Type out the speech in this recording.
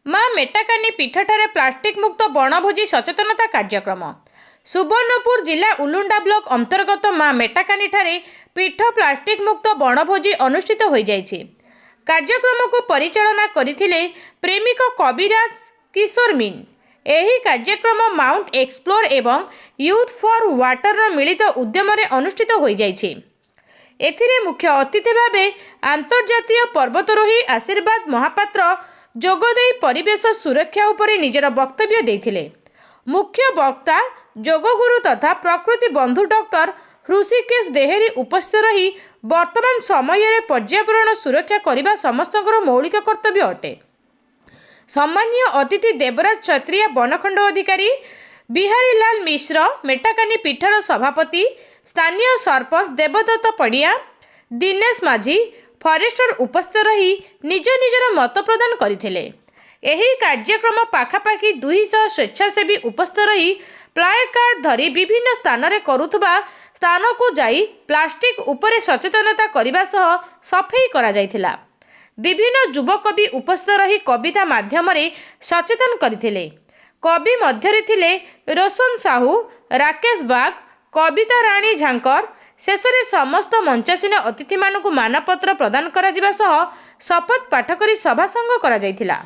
माँ मेटाकानी पीठठारे प्लास्टिक मुक्त बनभोजी सचेतनता कार्यक्रम। सुवर्णपुर जिला उलुंडा ब्लॉक अंतर्गत माँ मेटाकानी ठारे पीठ प्लास्टिक मुक्त बनभोजी अनुष्ठित हो जाइछि। कार्यक्रम को परिचालना करथिले प्रेमिक कविराज किशोर मीन। एही कार्यक्रम माउंट एक्सप्लोर एवं यूथ फॉर वाटर मिलित उद्यम अनुष्ठित हो जाइछि। एथिरे मुख्य अतिथि भावे अंतर्जातीय पर्वतारोही आशीर्वाद महापात्र जोगदेई परिवेश सुरक्षा उपरे निजर वक्तव्य देथिले। मुख्य वक्ता जोगगुरु तथा प्रकृति बंधु डॉक्टर हृषिकेश देहेरी उपस्थित रही वर्तमान समय पर्यावरण सुरक्षा करने समस्तଙ୍କର मौलिक कर्तव्य अटे। सम्मानीय अतिथि देवराज क्षत्रिय बनखंड अधिकारी बिहारी लाल मिश्र मेटाकानी पीठर सभापति स्थानीय सरपंच देवदत्त पड़िया दिनेश माझी फरेस्टर उपस्थित रही निज निजर मत प्रदान करथिले। एही कार्यक्रम पाखापाखि 200 स्वेच्छासेवी उपस्थित रही प्लाय कार्ड धरी विभिन्न स्थान रे करुथबा स्थान को जाई प्लास्टिक उपरे सचेतनता करने सह सफाई करा जायथिला। विभिन्न युवकवि उपस्थित रही कविता माध्यम रे सचेतन करथिले। कवि मध्यरे थिले रोशन साहू, राकेश बाग, कविता राणी झांकर। शेषरे समस्त मंचासीन अतिथि मानकु मानपत्र प्रदान करा जिबा सह शपथ पाठ करी सभा संग करा जायथिला।